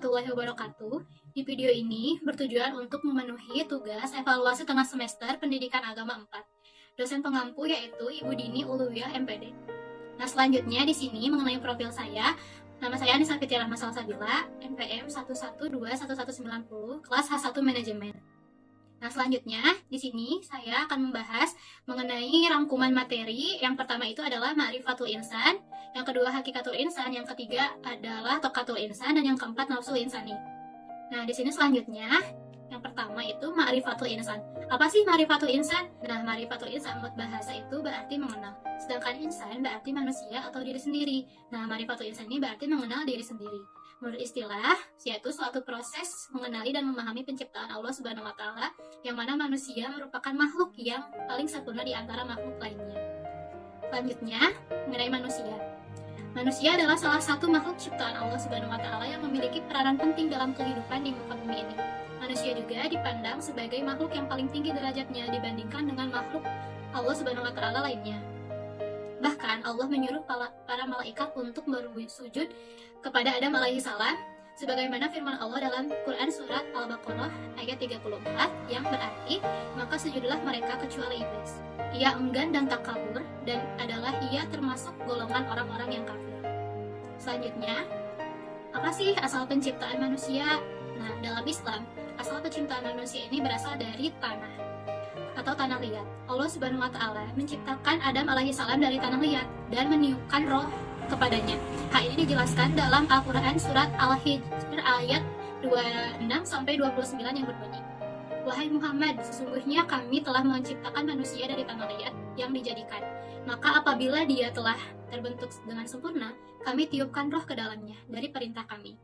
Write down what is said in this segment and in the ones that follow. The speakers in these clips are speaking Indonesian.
warahmatullahi wabarakatuh. Di video ini bertujuan untuk memenuhi tugas evaluasi tengah semester Pendidikan Agama 4. Dosen pengampu yaitu Ibu Dini Uluwiyah MPD. Nah, selanjutnya di sini mengenai profil saya. Nama saya Anissa Fitri Rahma Salsabila, NPM 1121190, kelas H1 Manajemen. Nah, selanjutnya di sini saya akan membahas mengenai rangkuman materi. Yang pertama itu adalah Ma'rifatul Insan, yang kedua Hakikatul Insan, yang ketiga adalah Tokatul Insan, dan yang keempat Nafsul Insani. Nah, di sini selanjutnya yang pertama itu Ma'rifatul Insan. Apa sih Ma'rifatul Insan? Nah, Ma'rifatul Insan menurut bahasa itu berarti mengenal. Sedangkan insan berarti manusia atau diri sendiri. Nah, Ma'rifatul Insan ini berarti mengenal diri sendiri. Menurut istilah, yaitu suatu proses mengenali dan memahami penciptaan Allah Subhanahu wa Ta'ala, yang mana manusia merupakan makhluk yang paling sempurna di antara makhluk lainnya. Selanjutnya, mengenai manusia. Manusia adalah salah satu makhluk ciptaan Allah Subhanahu wa Ta'ala yang memiliki peranan penting dalam kehidupan di muka bumi ini. Manusia juga dipandang sebagai makhluk yang paling tinggi derajatnya dibandingkan dengan makhluk Allah Subhanahu wa Ta'ala lainnya. Bahkan Allah menyuruh para malaikat untuk bersujud kepada Adam alaihi salam, sebagaimana firman Allah dalam Quran surat Al-Baqarah ayat 34 yang berarti, maka sujudlah mereka kecuali iblis. Ia enggan dan takabur, dan adalah ia termasuk golongan orang-orang yang kafir. Selanjutnya, apa sih asal penciptaan manusia? Nah, dalam Islam, asal penciptaan manusia ini berasal dari tanah atau tanah liat. Allah Subhanahu wa Ta'ala menciptakan Adam alaihi salam dari tanah liat dan meniupkan roh kepadanya. Hal ini dijelaskan dalam Al-Quran surat Al-Hijr ayat 26-29 yang berbunyi, "Wahai Muhammad, sesungguhnya kami telah menciptakan manusia dari tanah liat yang dijadikan. Maka apabila dia telah terbentuk dengan sempurna, kami tiupkan roh ke dalamnya dari perintah kami.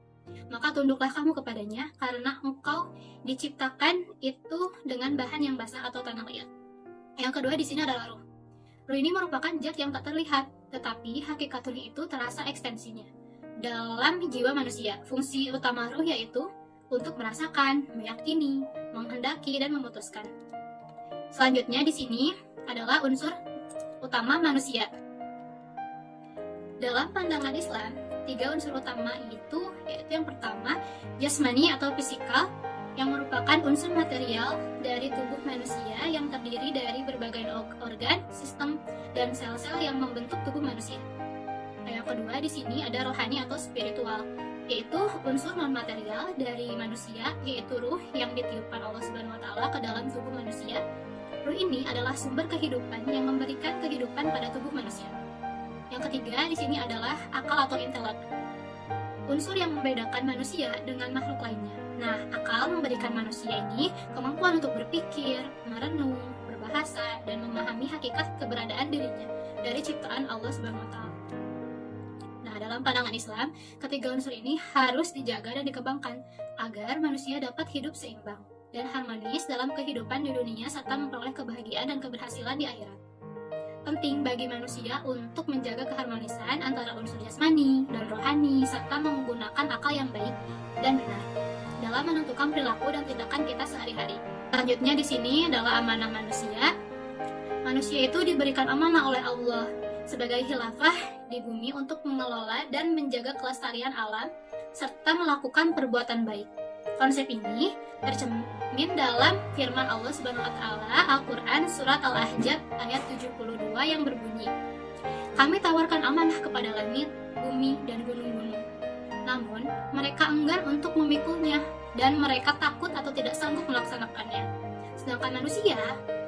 Maka tunduklah kamu kepadanya, karena engkau diciptakan itu dengan bahan yang basah atau tanah liat." Yang kedua di sini adalah ruh. Ruh ini merupakan zat yang tak terlihat, tetapi hakikatnya itu terasa ekstensinya dalam jiwa manusia. Fungsi utama ruh yaitu untuk merasakan, meyakini, menghendaki, dan memutuskan. Selanjutnya di sini adalah unsur utama manusia. Dalam pandangan Islam, 3 unsur utama itu yaitu yang pertama, jasmani atau fisikal, yang merupakan unsur material dari tubuh manusia yang terdiri dari berbagai organ, sistem, dan sel-sel yang membentuk tubuh manusia. Yang kedua di sini ada rohani atau spiritual, yaitu unsur non-material dari manusia, yaitu ruh yang ditiupkan Allah Subhanahu wa Ta'ala ke dalam tubuh manusia. Ruh ini adalah sumber kehidupan yang memberikan kehidupan pada tubuh manusia. Yang ketiga di sini adalah akal atau intelek, unsur yang membedakan manusia dengan makhluk lainnya. Nah, akal memberikan manusia ini kemampuan untuk berpikir, merenung, berbahasa, dan memahami hakikat keberadaan dirinya dari ciptaan Allah Subhanahu wa Ta'ala. Nah, dalam pandangan Islam, ketiga unsur ini harus dijaga dan dikembangkan agar manusia dapat hidup seimbang dan harmonis dalam kehidupan di dunia serta memperoleh kebahagiaan dan keberhasilan di akhirat. Penting bagi manusia untuk menjaga keharmonisan antara unsur jasmani dan rohani serta menggunakan akal yang baik dan benar dalam menentukan perilaku dan tindakan kita sehari-hari. Selanjutnya di sini adalah amanah manusia. Manusia itu diberikan amanah oleh Allah sebagai khilafah di bumi untuk mengelola dan menjaga kelestarian alam serta melakukan perbuatan baik. Konsep ini tercermin dalam firman Allah Subhanahu wa Ta'ala Al-Quran surat Al-Ahzab ayat 72 yang berbunyi, "Kami tawarkan amanah kepada langit, bumi, dan gunung-gunung. Namun mereka enggan untuk memikulnya dan mereka takut atau tidak sanggup melaksanakannya. Sedangkan manusia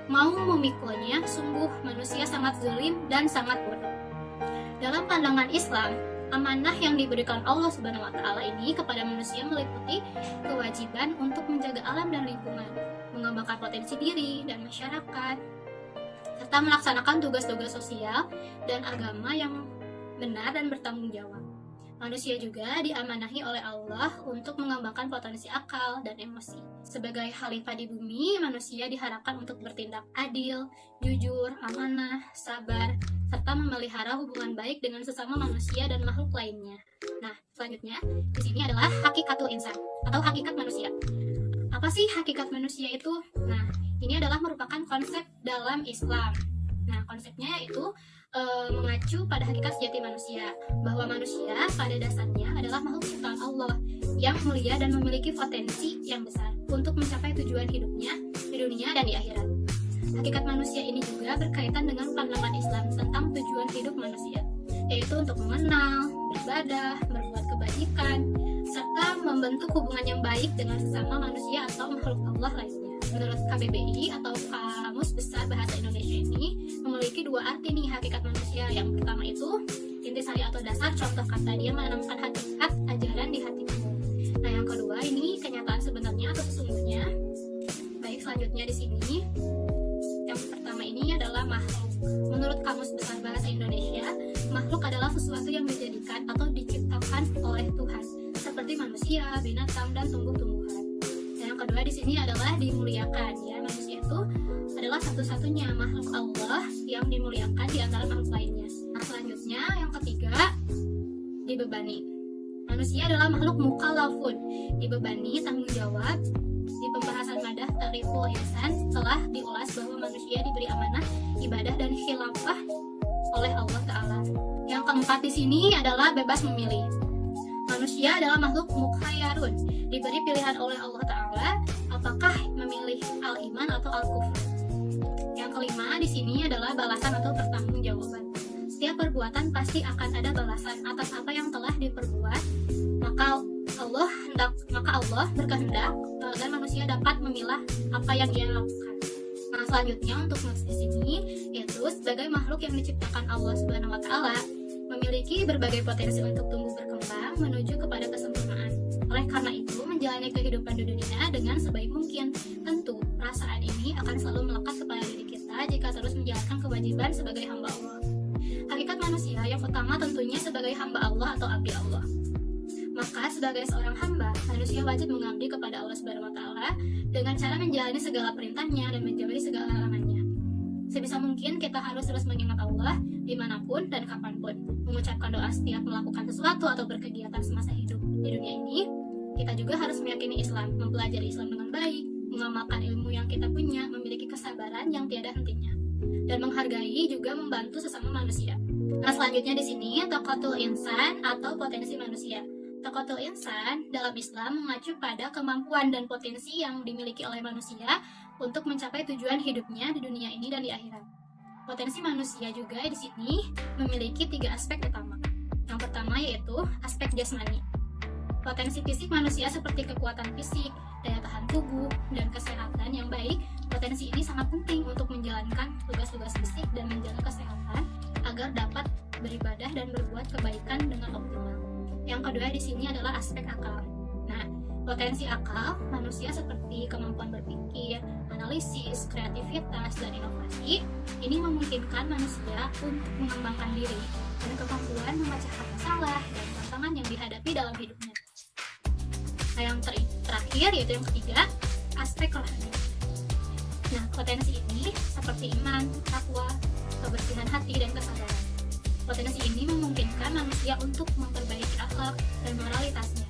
mau memikulnya, sungguh manusia sangat zalim dan sangat bodoh." Dalam pandangan Islam, amanah yang diberikan Allah Subhanahu wa Ta'ala ini kepada manusia meliputi kewajiban untuk menjaga alam dan lingkungan, mengembangkan potensi diri dan masyarakat, serta melaksanakan tugas-tugas sosial dan agama yang benar dan bertanggung jawab. Manusia juga diamanahi oleh Allah untuk mengembangkan potensi akal dan emosi. Sebagai khalifah di bumi, manusia diharapkan untuk bertindak adil, jujur, amanah, sabar, serta memelihara hubungan baik dengan sesama manusia dan makhluk lainnya. Nah, selanjutnya di sini adalah hakikatul insan atau hakikat manusia. Apa sih hakikat manusia itu? Nah, ini adalah merupakan konsep dalam Islam. Nah, konsepnya yaitu mengacu pada hakikat sejati manusia, bahwa manusia pada dasarnya adalah makhluk ciptaan Allah yang mulia dan memiliki potensi yang besar untuk mencapai tujuan hidupnya di dunia dan di akhirat. Hakikat manusia ini juga berkaitan dengan pandangan Islam tentang tujuan hidup manusia, yaitu untuk mengenal, beribadah, berbuat kebajikan, serta membentuk hubungan yang baik dengan sesama manusia atau makhluk Allah lainnya. Menurut KBBI atau Kamus Besar Bahasa Indonesia ini memiliki dua arti nih hakikat manusia. Yang pertama itu intisari atau dasar, contoh kata dia menanamkan hakikat ajaran di hatimu. Nah, yang kedua ini kenyataan sebenarnya atau sesungguhnya. Baik, selanjutnya di sini yang pertama ini adalah makhluk. Menurut Kamus Besar Bahasa Indonesia, makhluk adalah sesuatu yang dijadikan atau diciptakan oleh Tuhan, seperti manusia, binatang, dan tumbuh-tumbuhan. Yang kedua di sini adalah dimuliakan, ya. Manusia itu adalah satu-satunya makhluk Allah yang dimuliakan di antara makhluk lainnya. Nah, selanjutnya yang ketiga, dibebani. Manusia adalah makhluk mukallafun, dibebani tanggung jawab. Di pembahasan madah Ta'riful Insan telah diulas bahwa manusia diberi amanah ibadah dan khilafah oleh Allah Ta'ala. Yang keempat di sini adalah bebas memilih. Manusia adalah makhluk mukhayyarun, diberi pilihan oleh Allah Ta'ala apakah memilih al-iman atau al-kufur. Yang kelima di sini adalah balasan atau pertanggungjawaban. Setiap perbuatan pasti akan ada balasan atas apa yang telah diperbuat, maka Allah berkehendak agar manusia dapat memilah apa yang ia lakukan. Nah, selanjutnya untuk di sini yaitu sebagai makhluk yang diciptakan Allah Subhanahu wa Ta'ala memiliki berbagai potensi untuk tumbuh berkembang menuju kepada kesempurnaan. Oleh karena itu, menjalani kehidupan di dunia dengan sebaik mungkin. Tentu, perasaan ini akan selalu melekat kepada diri kita jika terus menjalankan kewajiban sebagai hamba Allah. Hakikat manusia yang utama tentunya sebagai hamba Allah atau abdi Allah. Maka sebagai seorang hamba, manusia wajib mengabdi kepada Allah Subhanahu wa Ta'ala dengan cara menjalani segala perintahnya dan menjauhi segala larangannya. Sebisa mungkin kita harus terus mengingat Allah dimanapun dan kapanpun, mengucapkan doa setiap melakukan sesuatu atau berkegiatan semasa hidup di dunia ini. Kita juga harus meyakini Islam, mempelajari Islam dengan baik, mengamalkan ilmu yang kita punya, memiliki kesabaran yang tiada hentinya, dan menghargai juga membantu sesama manusia. Nah, selanjutnya di sini taqatul insan atau potensi manusia. Taqatul insan dalam Islam mengacu pada kemampuan dan potensi yang dimiliki oleh manusia untuk mencapai tujuan hidupnya di dunia ini dan di akhirat. Potensi manusia juga di sini memiliki 3 aspek utama. Yang pertama yaitu aspek jasmani. Potensi fisik manusia seperti kekuatan fisik, daya tahan tubuh, dan kesehatan yang baik. Potensi ini sangat penting untuk menjalankan tugas-tugas fisik dan menjaga kesehatan agar dapat beribadah dan berbuat kebaikan dengan optimal. Yang kedua di sini adalah aspek akal. Nah, potensi akal manusia seperti kemampuan berpikir, analisis, kreativitas, dan inovasi ini memungkinkan manusia untuk mengembangkan diri dan kemampuan memecahkan masalah dan tantangan yang dihadapi dalam hidupnya. Nah, yang terakhir yaitu yang ketiga, aspek rohani. Nah, potensi ini seperti iman, takwa, kebersihan hati, dan kesabaran. Potensi ini memungkinkan manusia untuk memperbaiki akhlak dan moralitasnya,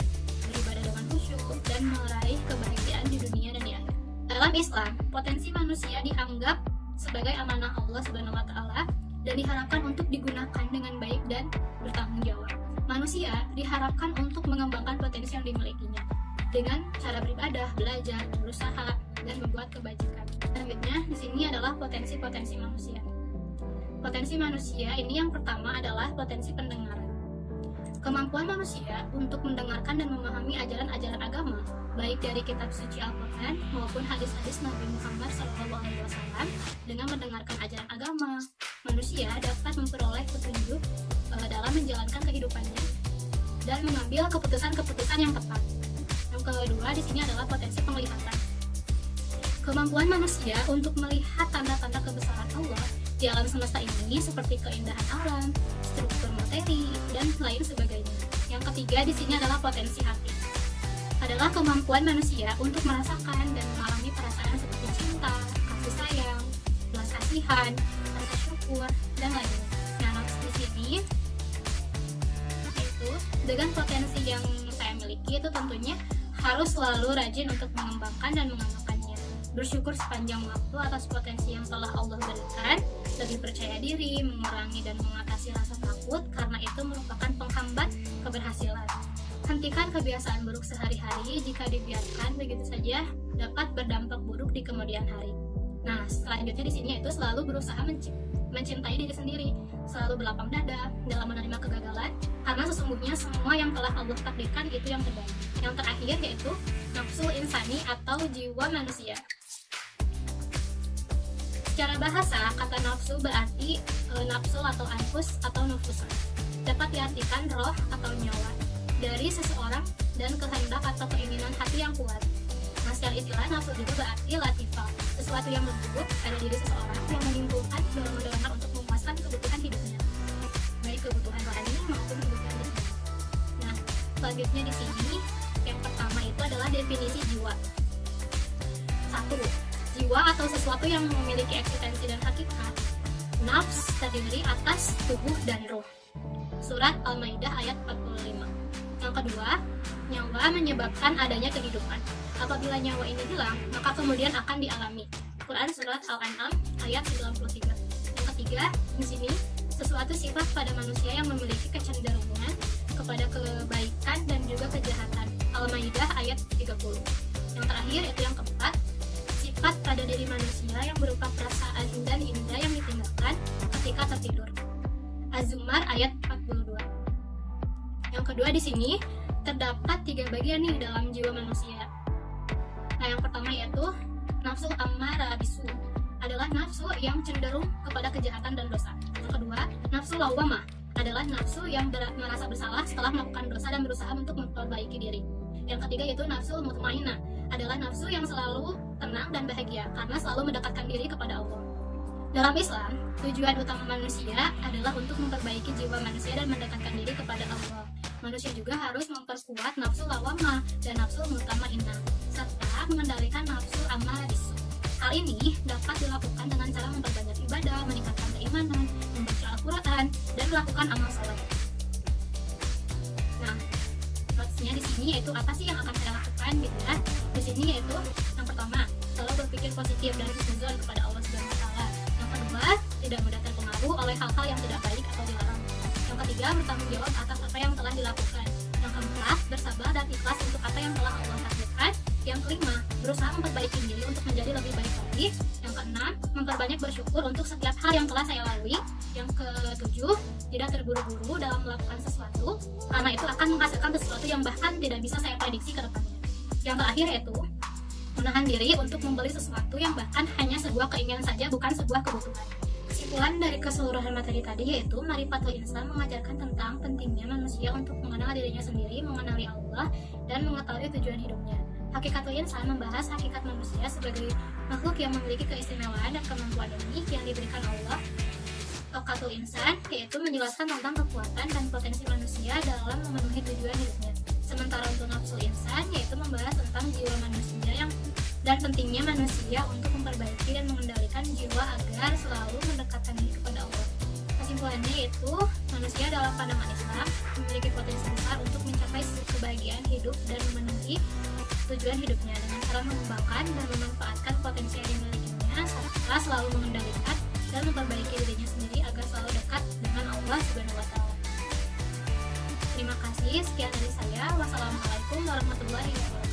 beribadah dengan khusyuk, dan meraih kebahagiaan di dunia dan di akhirat. Dalam Islam, potensi manusia dianggap sebagai amanah Allah Subhanahu wa Ta'ala dan diharapkan untuk digunakan dengan baik dan bertanggung jawab. Manusia diharapkan untuk mengembangkan potensi yang dimilikinya dengan cara beribadah, belajar, berusaha, dan membuat kebajikan. Selanjutnya, di sini adalah potensi-potensi manusia. Potensi manusia ini yang pertama adalah potensi pendengaran. Kemampuan manusia untuk mendengarkan dan memahami ajaran-ajaran agama, baik dari kitab suci Al-Quran maupun hadis-hadis Nabi Muhammad SAW. Dengan mendengarkan ajaran agama, manusia dapat memperoleh petunjuk dalam menjalankan kehidupannya dan mengambil keputusan-keputusan yang tepat. Yang kedua di sini adalah potensi penglihatan. Kemampuan manusia untuk melihat tanda-tanda kebesaran Allah di alam semesta ini seperti keindahan alam, struktur materi, dan lain sebagainya. Yang ketiga di sini adalah potensi hati. Adalah kemampuan manusia untuk merasakan dan mengalami perasaan seperti cinta, kasih sayang, belas kasihan, rasa syukur, dan lainnya. Nah, di sini itu dengan potensi yang saya miliki itu tentunya harus selalu rajin untuk mengembangkan dan mengamalkannya. bersyukur sepanjang waktu atas potensi yang telah Allah berikan, lebih percaya diri, mengurangi dan mengatasi rasa takut karena itu merupakan penghambat keberhasilan. Hentikan kebiasaan buruk sehari-hari, jika dibiarkan begitu saja dapat berdampak buruk di kemudian hari. Nah, selanjutnya di sini yaitu selalu berusaha mencintai diri sendiri, selalu berlapang dada dalam menerima kegagalan, karena sesungguhnya semua yang telah Allah takdirkan itu yang terbaik. Yang terakhir yaitu nafsu insani atau jiwa manusia. Secara bahasa, kata nafsu berarti nafsu atau anfus atau nufusan. Dapat diartikan roh atau nyawa dari seseorang dan kehendak atau keinginan hati yang kuat. Nah, secara istilah nafsu juga berarti latifah, sesuatu yang lembut pada diri seseorang yang menyimpulkan dorong-dorongan untuk memuaskan kebutuhan hidupnya, baik kebutuhan rohani maupun kebutuhan hidupnya. Nah, selanjutnya di sini yang pertama itu adalah definisi jiwa. 1. Jiwa atau sesuatu yang memiliki eksistensi dan hakikat. Nafs terdiri atas tubuh dan roh. Surat Al-Maidah ayat 45. Yang kedua, nyawa menyebabkan adanya kehidupan. Apabila nyawa ini hilang, maka kemudian akan dialami. Quran Surat Al-An'am ayat 93. Yang ketiga, di sini sesuatu sifat pada manusia yang memiliki kecenderungan kepada kebaikan dan juga kejahatan. Al-Maidah ayat 30. Yang terakhir itu yang keempat, sifat pada diri manusia yang berupa perasaan dan indah yang ditinggalkan ketika tertidur. Az-Zumar ayat 42. Yang kedua di sini terdapat 3 bagian nih dalam jiwa manusia. Nah, yang pertama yaitu nafsu ammarah bisu, adalah nafsu yang cenderung kepada kejahatan dan dosa. Yang kedua, nafsu lawamah, adalah nafsu yang merasa bersalah setelah melakukan dosa dan berusaha untuk memperbaiki diri. Yang ketiga yaitu nafsu mutmainnah, adalah nafsu yang selalu tenang dan bahagia karena selalu mendekatkan diri kepada Allah. Dalam Islam, tujuan utama manusia adalah untuk memperbaiki jiwa manusia dan mendekatkan diri kepada Allah. Manusia juga harus memperkuat nafsu lawamah dan nafsu mutmainnah, serta mengendalikan nafsu ammarah bisu. Hal ini dapat dilakukan dengan cara memperbanyak ibadah, meningkatkan keimanan, membaca Al-Quran, dan melakukan amal soleh. Nah, maksudnya di sini yaitu apa sih yang akan saya lakukan gitu ya? Di sini yaitu yang pertama, selalu berpikir positif dan husnuzon kepada Allah Subhanahu wa taala. Yang kedua, tidak mudah terpengaruh oleh hal-hal yang tidak baik atau dilarang. Yang ketiga, bertanggung jawab atas apa yang telah dilakukan. Yang keempat, bersabar dan ikhlas untuk apa yang telah Allah takdirkan. Yang kelima, berusaha memperbaiki diri untuk menjadi lebih baik lagi. Yang keenam, memperbanyak bersyukur untuk setiap hal yang telah saya lalui. Yang ketujuh, tidak terburu-buru dalam melakukan sesuatu, karena itu akan menghasilkan sesuatu yang bahkan tidak bisa saya prediksi ke depannya. Yang terakhir yaitu menahan diri untuk membeli sesuatu yang bahkan hanya sebuah keinginan saja, bukan sebuah kebutuhan. Kesimpulan dari keseluruhan materi tadi yaitu Marifatul Insan mengajarkan tentang pentingnya manusia untuk mengenal dirinya sendiri, mengenali Allah, dan mengetahui tujuan hidupnya. Hakikatul Insan membahas hakikat manusia sebagai makhluk yang memiliki keistimewaan dan kemampuan unik yang diberikan Allah. Taqatul Insan yaitu menjelaskan tentang kekuatan dan potensi manusia dalam memenuhi tujuan hidupnya. Sementara untuk Nafsul Insan yaitu membahas tentang jiwa manusia dan pentingnya manusia untuk memperbaiki dan mengendalikan jiwa agar selalu mendekatkan diri kepada Allah. Kesimpulannya yaitu manusia dalam pandangan Islam memiliki potensi besar untuk mencapai kebahagiaan hidup dan memenuhi tujuan hidupnya dengan cara mengembangkan dan memanfaatkan potensi yang dimilikinya serta selalu mengendalikan dan memperbaiki dirinya sendiri agar selalu dekat dengan Allah Subhanahu wa taala. Terima kasih, sekian dari saya. Wassalamualaikum warahmatullahi wabarakatuh.